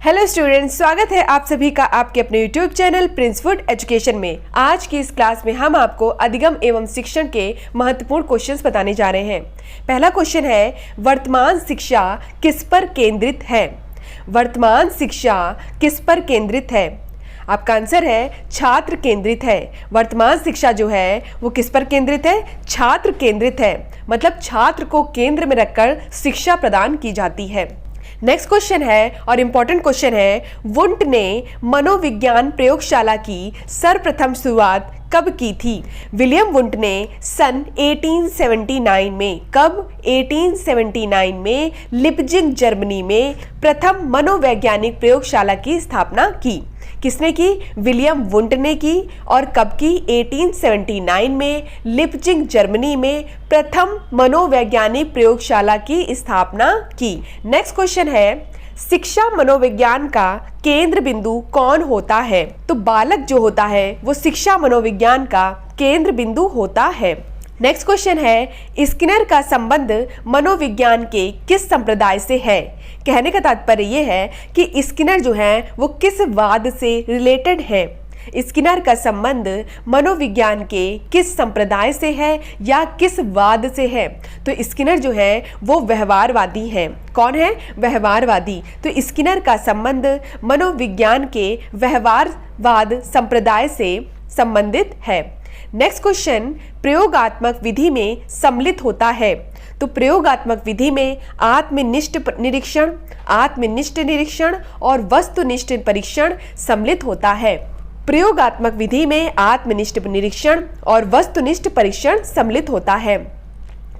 Hello students, स्वागत है आप सभी का आपके अपने YouTube channel Prince food education में। आज की इस क्लास में हम आपको अधिगम एवं शिक्षण के महत्वपूर्ण क्वेश्चंस बताने जा रहे हैं। पहला क्वेश्चन है, वर्तमान शिक्षा किस पर केंद्रित है? वर्तमान शिक्षा किस पर केंद्रित है? आपका आंसर है छात्र केंद्रित है। वर्तमान शिक्षा जो है वो किस पर केंद्रित है? छात्र केंद्रित है, मतलब छात्र को केंद्र में रखकर शिक्षा प्रदान की जाती है। नेक्स्ट क्वेश्चन है और इम्पोर्टेंट क्वेश्चन है, वुंट ने मनोविज्ञान प्रयोगशाला की सर्वप्रथम शुरुआत कब की थी? विलियम वुंट ने सन 1879 में, कब? 1879 में लिपजिग जर्मनी में प्रथम मनोवैज्ञानिक प्रयोगशाला की स्थापना की। किसने की? विलियम वुंट ने की। और कब की? 1879 में लिपजिग जर्मनी में प्रथम मनोवैज्ञानिक प्रयोगशाला की स्थापना की। नेक्स्ट क्वेश्चन है, शिक्षा मनोविज्ञान का केंद्र बिंदु कौन होता है? तो बालक जो होता है वो शिक्षा मनोविज्ञान का केंद्र बिंदु होता है। नेक्स्ट क्वेश्चन है, स्किनर का संबंध मनोविज्ञान के किस संप्रदाय से है? कहने का तात्पर्य ये है कि स्किनर जो है वो किस वाद से रिलेटेड है। स्किनर का संबंध मनोविज्ञान के किस संप्रदाय से है या किस वाद से है? तो स्किनर जो है वो व्यवहारवादी है। कौन है? व्यवहारवादी। तो स्किनर का संबंध मनोविज्ञान के व्यवहारवाद संप्रदाय से संबंधित है। नेक्स्ट क्वेश्चन, प्रयोगात्मक विधि में सम्मिलित होता है। तो प्रयोगात्मक विधि में आत्मनिष्ठ निरीक्षण और वस्तुनिष्ठ परीक्षण सम्मिलित होता है। प्रयोगात्मक विधि में आत्मनिष्ठ निरीक्षण और वस्तुनिष्ठ परीक्षण सम्मिलित होता है।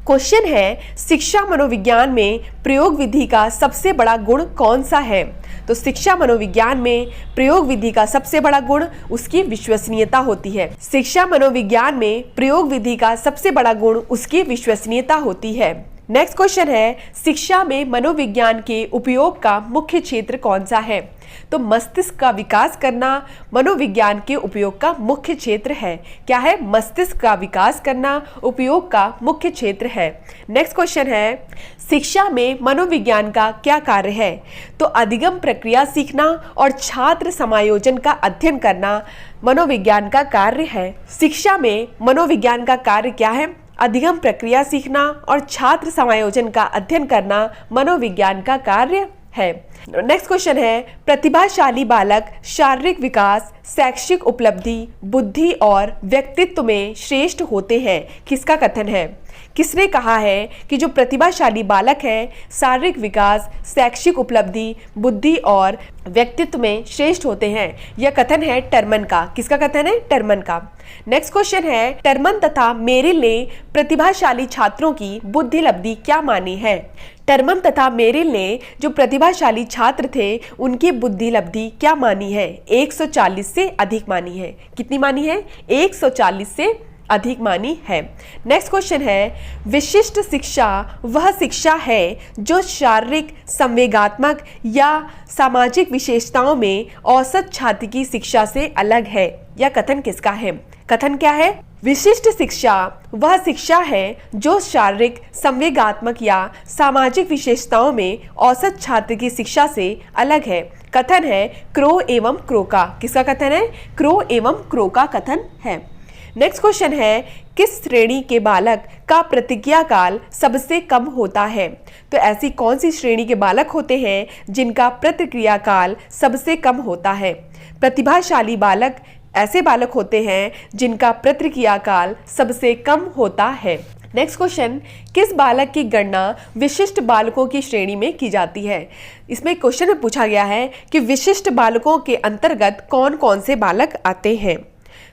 क्वेश्चन है, शिक्षा मनोविज्ञान में प्रयोग विधि का सबसे बड़ा गुण कौन सा है? तो शिक्षा मनोविज्ञान में प्रयोग विधि का सबसे बड़ा गुण उसकी विश्वसनीयता होती है। शिक्षा मनोविज्ञान में प्रयोग विधि का सबसे बड़ा गुण उसकी विश्वसनीयता होती है। नेक्स्ट क्वेश्चन है, शिक्षा में मनोविज्ञान के उपयोग का मुख्य क्षेत्र कौन सा है? तो मस्तिष्क का विकास करना मनोविज्ञान के उपयोग का मुख्य क्षेत्र है। क्या है? मस्तिष्क का विकास करना उपयोग का मुख्य क्षेत्र है। नेक्स्ट क्वेश्चन है, शिक्षा में मनोविज्ञान का क्या कार्य है? तो अधिगम प्रक्रिया सीखना और छात्र समायोजन का अध्ययन करना मनोविज्ञान का कार्य है। शिक्षा में मनोविज्ञान का कार्य क्या है? अधिगम प्रक्रिया सीखना और छात्र समायोजन का अध्ययन करना मनोविज्ञान का कार्य है। नेक्स्ट क्वेश्चन है, प्रतिभाशाली बालक शारीरिक विकास, शैक्षिक उपलब्धि, बुद्धि और व्यक्तित्व में श्रेष्ठ होते हैं। किसका कथन है? किसने कहा है कि जो प्रतिभाशाली बालक है शारीरिक विकास, शैक्षिक उपलब्धि, बुद्धि और व्यक्तित्व में श्रेष्ठ होते हैं? यह कथन है टर्मन का। किसका कथन है? टर्मन का। नेक्स्ट क्वेश्चन है, टर्मन तथा मेरिल ने प्रतिभाशाली छात्रों की बुद्धि लब्धि क्या मानी है? टर्मन तथा मेरिल ने जो प्रतिभाशाली छात्र थे उनकी बुद्धि लब्धि क्या मानी है? 140 से अधिक मानी है। कितनी मानी है? 140 से अधिक मानी है। नेक्स्ट क्वेश्चन है, विशिष्ट शिक्षा वह शिक्षा है जो शारीरिक, संवेगात्मक या सामाजिक विशेषताओं में औसत छात्र की शिक्षा से अलग है। यह कथन किसका है? कथन क्या है? विशिष्ट शिक्षा वह शिक्षा है जो शारीरिक, संवेगात्मक या सामाजिक विशेषताओं में औसत छात्र की शिक्षा से अलग है। कथन है क्रो एवं क्रो का। किसका कथन है? क्रो एवं क्रो का कथन है। नेक्स्ट क्वेश्चन है, किस श्रेणी के बालक का प्रतिक्रिया काल सबसे कम होता है? तो ऐसी कौन सी श्रेणी के बालक होते हैं जिनका प्रतिक्रिया काल सबसे कम होता है? प्रतिभाशाली बालक ऐसे बालक होते हैं जिनका प्रतिक्रिया काल सबसे कम होता है। नेक्स्ट क्वेश्चन, किस बालक की गणना विशिष्ट बालकों की श्रेणी में की जाती है? इसमें क्वेश्चन में पूछा गया है कि विशिष्ट बालकों के अंतर्गत कौन कौन से बालक आते हैं।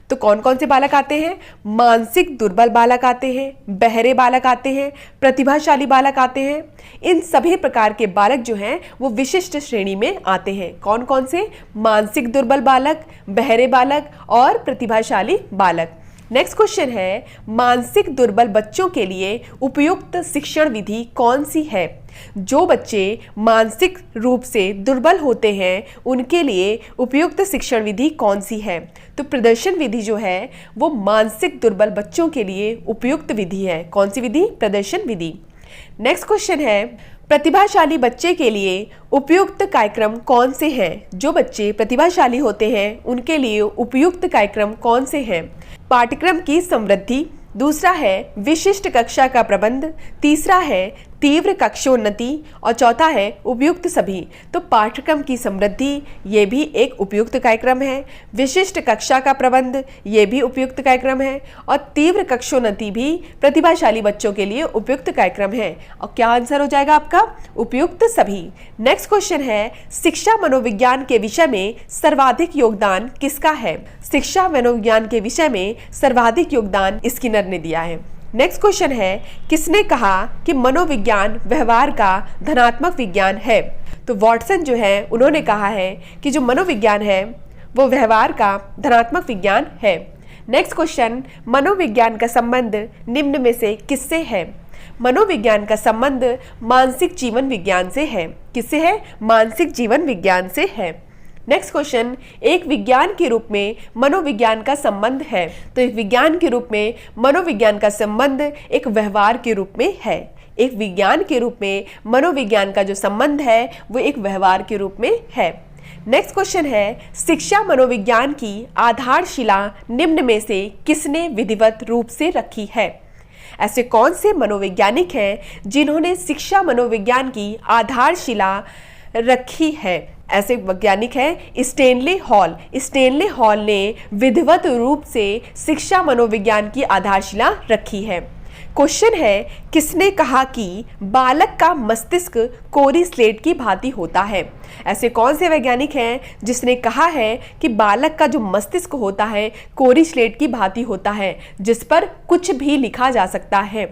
तो कौन कौन से बालक आते हैं? मानसिक दुर्बल बालक आते हैं, बहरे बालक आते हैं, प्रतिभाशाली बालक आते हैं। इन सभी प्रकार के बालक जो हैं वो विशिष्ट श्रेणी में आते हैं। कौन कौन से? मानसिक दुर्बल बालक, बहरे बालक और प्रतिभाशाली बालक। नेक्स्ट क्वेश्चन है, मानसिक दुर्बल बच्चों के लिए उपयुक्त शिक्षण विधि कौन सी है? जो बच्चे मानसिक रूप से दुर्बल होते हैं उनके लिए उपयुक्त शिक्षण विधि कौन सी है? तो प्रदर्शन विधि जो है वो मानसिक दुर्बल बच्चों के लिए उपयुक्त विधि है। कौन सी विधि? प्रदर्शन विधि। नेक्स्ट क्वेश्चन है, प्रतिभाशाली बच्चे के लिए उपयुक्त कार्यक्रम कौन से हैं? जो बच्चे प्रतिभाशाली होते हैं उनके लिए उपयुक्त कार्यक्रम कौन से हैं? पाठ्यक्रम की समृद्धि, दूसरा है विशिष्ट कक्षा का प्रबंध, तीसरा है तीव्र कक्षोन्नति और चौथा है उपयुक्त सभी। तो पाठ्यक्रम की समृद्धि ये भी एक उपयुक्त कार्यक्रम है, विशिष्ट कक्षा का प्रबंध ये भी उपयुक्त कार्यक्रम है और तीव्र कक्षोन्नति भी प्रतिभाशाली बच्चों के लिए उपयुक्त कार्यक्रम है। और क्या आंसर हो जाएगा आपका? उपयुक्त सभी। नेक्स्ट क्वेश्चन है, शिक्षा मनोविज्ञान के विषय में सर्वाधिक योगदान किसका है? शिक्षा मनोविज्ञान के विषय में सर्वाधिक योगदान स्किनर ने दिया है। नेक्स्ट क्वेश्चन है, किसने कहा कि मनोविज्ञान व्यवहार का धनात्मक विज्ञान है? तो वॉटसन जो है उन्होंने कहा है कि जो मनोविज्ञान है वो व्यवहार का धनात्मक विज्ञान है। नेक्स्ट क्वेश्चन, मनोविज्ञान का संबंध निम्न में से किससे है? मनोविज्ञान का संबंध मानसिक जीवन विज्ञान से है। किससे है? मानसिक जीवन विज्ञान से है। नेक्स्ट क्वेश्चन, एक विज्ञान के रूप में मनोविज्ञान का संबंध है। तो एक विज्ञान के रूप में मनोविज्ञान का संबंध एक व्यवहार के रूप में है। एक विज्ञान के रूप में मनोविज्ञान का जो संबंध है वो एक व्यवहार के रूप में है। नेक्स्ट क्वेश्चन है, शिक्षा मनोविज्ञान की आधारशिला निम्न में से किसने विधिवत रूप से रखी है? ऐसे कौन से मनोवैज्ञानिक हैं जिन्होंने शिक्षा मनोविज्ञान की आधारशिला रखी है? ऐसे वैज्ञानिक हैं स्टैनली हॉल। स्टैनली हॉल ने विधिवत रूप से शिक्षा मनोविज्ञान की आधारशिला रखी है। क्वेश्चन है, किसने कहा कि बालक का मस्तिष्क कोरी स्लेट की भांति होता है? ऐसे कौन से वैज्ञानिक हैं जिसने कहा है कि बालक का जो मस्तिष्क होता है कोरी स्लेट की भांति होता है जिस पर कुछ भी लिखा जा सकता है?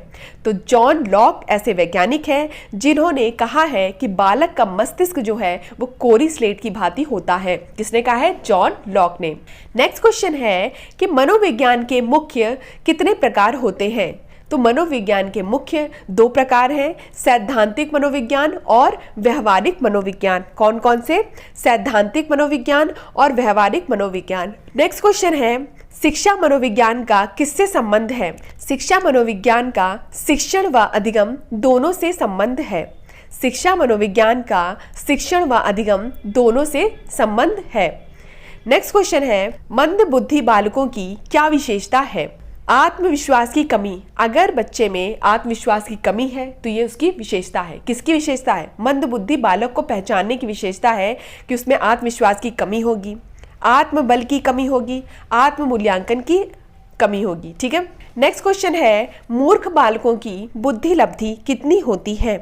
तो जॉन लॉक ऐसे वैज्ञानिक हैं जिन्होंने कहा है कि बालक का मस्तिष्क जो है वो कोरी स्लेट की भांति होता है। किसने कहा है? जॉन लॉक ने। नेक्स्ट क्वेश्चन है कि मनोविज्ञान के मुख्य कितने प्रकार होते हैं? तो मनोविज्ञान के मुख्य 2 प्रकार हैं, सैद्धांतिक मनोविज्ञान और व्यवहारिक मनोविज्ञान। कौन कौन से? सैद्धांतिक मनोविज्ञान और व्यवहारिक मनोविज्ञान। नेक्स्ट क्वेश्चन है, शिक्षा मनोविज्ञान का किससे संबंध है? शिक्षा मनोविज्ञान का शिक्षण व अधिगम दोनों से संबंध है। शिक्षा मनोविज्ञान का शिक्षण व अधिगम दोनों से संबंध है। नेक्स्ट क्वेश्चन है, मंद बुद्धि बालकों की क्या विशेषता है? आत्मविश्वास की कमी। अगर बच्चे में आत्मविश्वास की कमी है तो ये उसकी विशेषता है। किसकी विशेषता है? मंद बुद्धि बालक को पहचानने की विशेषता है कि उसमें आत्मविश्वास की कमी होगी, आत्मबल की कमी होगी, आत्म मूल्यांकन की कमी होगी। ठीक है। नेक्स्ट क्वेश्चन है, मूर्ख बालकों की बुद्धि लब्धि कितनी होती है?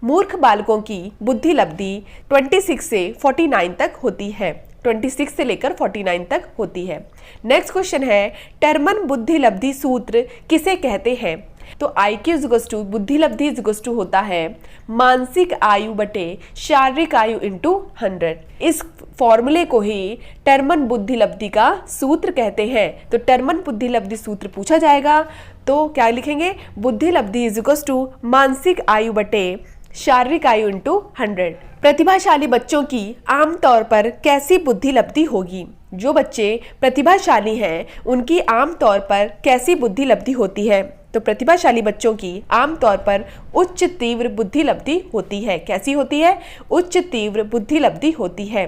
मूर्ख बालकों की बुद्धि लब्धि 26 से 49 तक होती है। 26 से लेकर 49 तक होती है। नेक्स्ट क्वेश्चन है, टर्मन बुद्धि लब्धि सूत्र किसे कहते हैं? तो IQ = बुद्धि लब्धि = होता है मानसिक आयु बटे शारीरिक आयु × 100। इस फॉर्मूले को ही टर्मन बुद्धि लब्धि का सूत्र कहते हैं। तो टर्मन बुद्धि लब्धि सूत्र पूछा जाएगा तो क्या लिखेंगे? बुद्धि लब्धि = मानसिक आयु बटे शारीरिक आयु × 100। प्रतिभाशाली बच्चों की आमतौर पर कैसी बुद्धि लब्धि होगी? जो बच्चे प्रतिभाशाली हैं उनकी आमतौर पर कैसी बुद्धि लब्धि होती है? तो प्रतिभाशाली बच्चों की आमतौर पर उच्च तीव्र बुद्धि लब्धि होती है। कैसी होती है? उच्च तीव्र बुद्धि लब्धि होती है।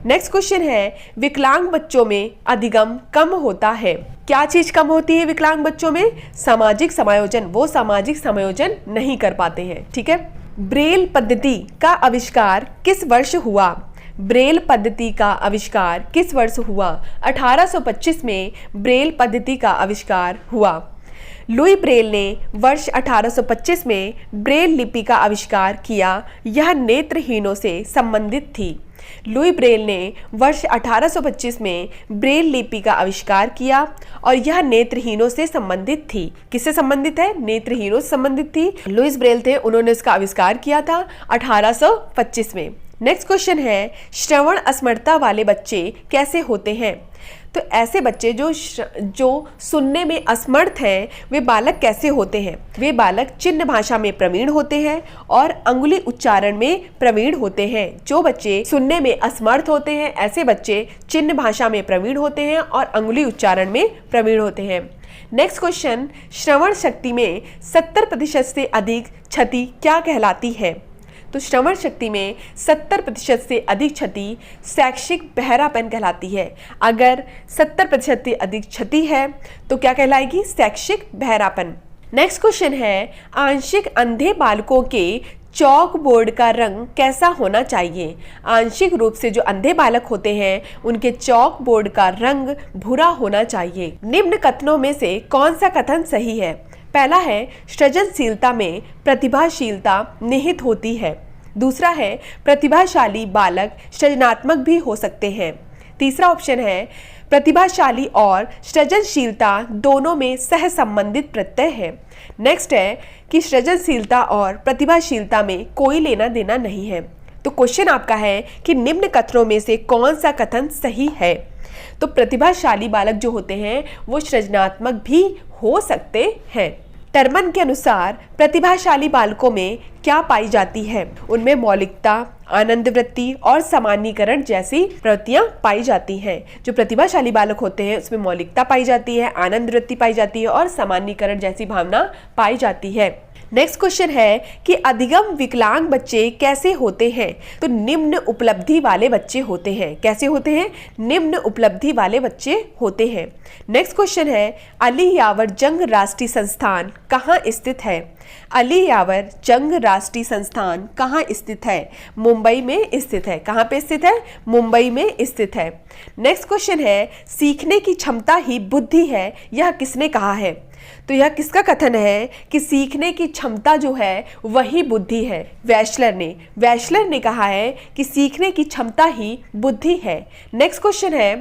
नेक्स्ट क्वेश्चन है, विकलांग बच्चों में अधिगम कम होता है। क्या चीज कम होती है विकलांग बच्चों में? सामाजिक समायोजन। वो सामाजिक समायोजन नहीं कर पाते हैं। ठीक है। ब्रेल पद्धति का आविष्कार किस वर्ष हुआ? ब्रेल पद्धति का आविष्कार किस वर्ष हुआ? 1825 में ब्रेल पद्धति का आविष्कार हुआ। लुई ब्रेल ने वर्ष 1825 में ब्रेल लिपि का आविष्कार किया। यह नेत्रहीनों से संबंधित थी। लुई ब्रेल ने वर्ष 1825 में ब्रेल लिपि का आविष्कार किया और यह नेत्रहीनों से संबंधित थी। किससे संबंधित है? नेत्रहीनों से संबंधित थी। लुईस ब्रेल थे, उन्होंने इसका आविष्कार किया था 1825 में। नेक्स्ट क्वेश्चन है, श्रवण असमर्थता वाले बच्चे कैसे होते हैं? तो ऐसे बच्चे जो सुनने में असमर्थ हैं वे बालक कैसे होते हैं? वे बालक चिन्ह भाषा में प्रवीण होते हैं और अंगुली उच्चारण में प्रवीण होते हैं। जो बच्चे सुनने में असमर्थ होते हैं ऐसे बच्चे चिन्ह भाषा में प्रवीण होते हैं और अंगुली उच्चारण में प्रवीण होते हैं। नेक्स्ट क्वेश्चन, श्रवण शक्ति में 70% से अधिक क्षति क्या कहलाती है? तो श्रवण शक्ति में 70% से अधिक क्षति शैक्षिक बहरापन कहलाती है। अगर 70% से अधिक क्षति है तो क्या कहलाएगी? शैक्षिक बहरापन। नेक्स्ट क्वेश्चन है, आंशिक अंधे बालकों के चौक बोर्ड का रंग कैसा होना चाहिए? आंशिक रूप से जो अंधे बालक होते हैं उनके चौक बोर्ड का रंग भूरा होना चाहिए। निम्न कथनों में से कौन सा कथन सही है? पहला है, सृजनशीलता में प्रतिभाशीलता निहित होती है। दूसरा है, प्रतिभाशाली बालक सृजनात्मक भी हो सकते हैं। तीसरा ऑप्शन है, प्रतिभाशाली और सृजनशीलता दोनों में सह संबंधित प्रत्यय है। नेक्स्ट है कि सृजनशीलता और प्रतिभाशीलता में कोई लेना देना नहीं है। तो क्वेश्चन आपका है कि निम्न कथनों में से कौन सा कथन सही है? तो प्रतिभाशाली बालक जो होते हैं वो सृजनात्मक भी हो सकते हैं। टर्मन के अनुसार प्रतिभाशाली बालकों में क्या पाई जाती है? उनमें मौलिकता, आनंद वृत्ति और सामान्यीकरण जैसी प्रवृत्तियां पाई जाती हैं। जो प्रतिभाशाली बालक होते हैं उसमें मौलिकता पाई जाती है, आनंद वृत्ति पाई जाती है और सामान्यीकरण जैसी भावना पाई जाती है। नेक्स्ट क्वेश्चन है कि अधिगम विकलांग बच्चे कैसे होते हैं? तो निम्न उपलब्धि वाले बच्चे होते हैं। कैसे होते हैं? निम्न उपलब्धि वाले बच्चे होते हैं। नेक्स्ट क्वेश्चन है, अली यावर जंग राष्ट्रीय संस्थान कहाँ स्थित है? अली यावर जंग राष्ट्रीय संस्थान कहाँ स्थित है? मुंबई में स्थित है। कहाँ पे स्थित है? मुंबई में स्थित है। नेक्स्ट क्वेश्चन है, सीखने की क्षमता ही बुद्धि है, यह किसने कहा है? तो यह किसका कथन है कि सीखने की क्षमता जो है वही बुद्धि है? वैश्लर ने कहा है कि सीखने की क्षमता ही बुद्धि है। नेक्स्ट क्वेश्चन है,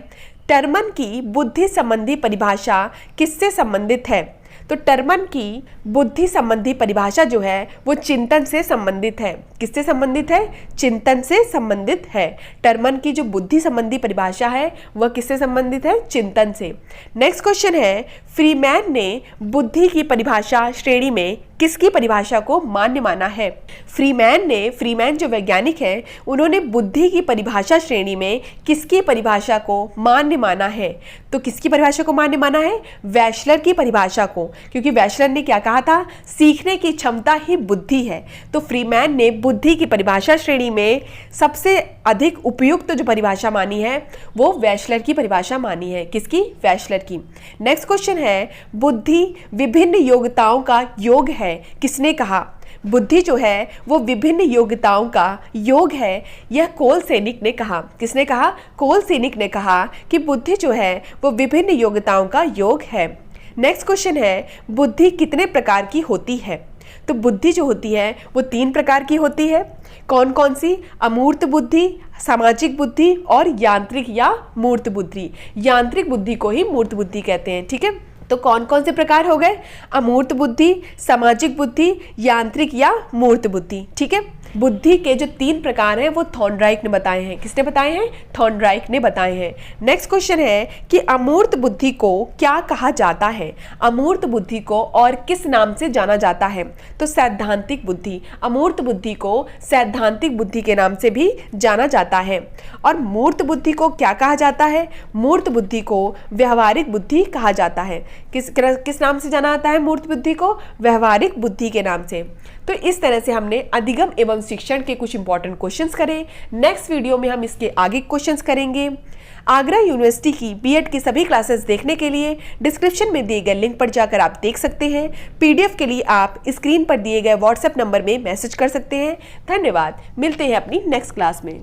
टर्मन की बुद्धि संबंधी परिभाषा किससे संबंधित है? तो टर्मन की बुद्धि संबंधी परिभाषा जो है वो चिंतन से संबंधित है। किससे संबंधित है? चिंतन से संबंधित है। टर्मन की जो बुद्धि संबंधी परिभाषा है वह किससे संबंधित है? चिंतन से। नेक्स्ट क्वेश्चन है, फ्रीमैन ने बुद्धि की परिभाषा श्रेणी में किसकी परिभाषा को मान्य माना है? फ्रीमैन जो वैज्ञानिक है उन्होंने बुद्धि की परिभाषा श्रेणी में किसकी परिभाषा को मान्य माना है? तो किसकी परिभाषा को मान्य माना है? वैश्लर की परिभाषा को, क्योंकि वैश्लर ने क्या कहा था? सीखने की क्षमता ही बुद्धि है। तो फ्रीमैन ने बुद्धि की परिभाषा श्रेणी में सबसे अधिक उपयुक्त जो परिभाषा मानी है वो वैश्लर की परिभाषा मानी है। किसकी? वैश्लर की। नेक्स्ट क्वेश्चन है, बुद्धि विभिन्न योग्यताओं का योग है, किसने कहा? बुद्धि जो है वो विभिन्न योग्यताओं का योग है, यह कोलसेनिक ने कहा। किसने कहा? कोलसेनिक ने कहा कि बुद्धि जो है वो विभिन्न योग्यताओं का योग है। नेक्स्ट क्वेश्चन है, बुद्धि कितने प्रकार की होती है? तो बुद्धि जो होती है वो 3 प्रकार की होती है। कौन कौन सी? अमूर्त बुद्धि, सामाजिक बुद्धि और यांत्रिक या मूर्त बुद्धि। यांत्रिक बुद्धि को ही मूर्त बुद्धि कहते हैं। ठीक है, तो कौन कौन से प्रकार हो गए? अमूर्त बुद्धि, सामाजिक बुद्धि, यांत्रिक या मूर्त बुद्धि। ठीक है, बुद्धि के जो 3 प्रकार हैं वो थॉर्नडाइक ने बताए हैं। किसने बताए हैं? थॉर्नडाइक ने बताए हैं। नेक्स्ट क्वेश्चन है कि अमूर्त बुद्धि को क्या कहा जाता है? अमूर्त बुद्धि को और किस नाम से जाना जाता है? तो सैद्धांतिक बुद्धि। अमूर्त बुद्धि को सैद्धांतिक बुद्धि के नाम से भी जाना जाता है। और मूर्त बुद्धि को क्या कहा जाता है? मूर्त बुद्धि को व्यवहारिक बुद्धि कहा जाता है। किस नाम से जाना जाता है मूर्त बुद्धि को? व्यवहारिक बुद्धि के नाम से। तो इस तरह से हमने अधिगम एवं शिक्षण के कुछ इंपॉर्टेंट क्वेश्चंस करे। नेक्स्ट वीडियो में हम इसके आगे क्वेश्चंस करेंगे। आगरा यूनिवर्सिटी की बीएड की सभी क्लासेस देखने के लिए डिस्क्रिप्शन में दिए गए लिंक पर जाकर आप देख सकते हैं। पीडीएफ के लिए आप स्क्रीन पर दिए गए व्हाट्सएप नंबर में मैसेज कर सकते हैं। धन्यवाद, मिलते हैं अपनी नेक्स्ट क्लास में।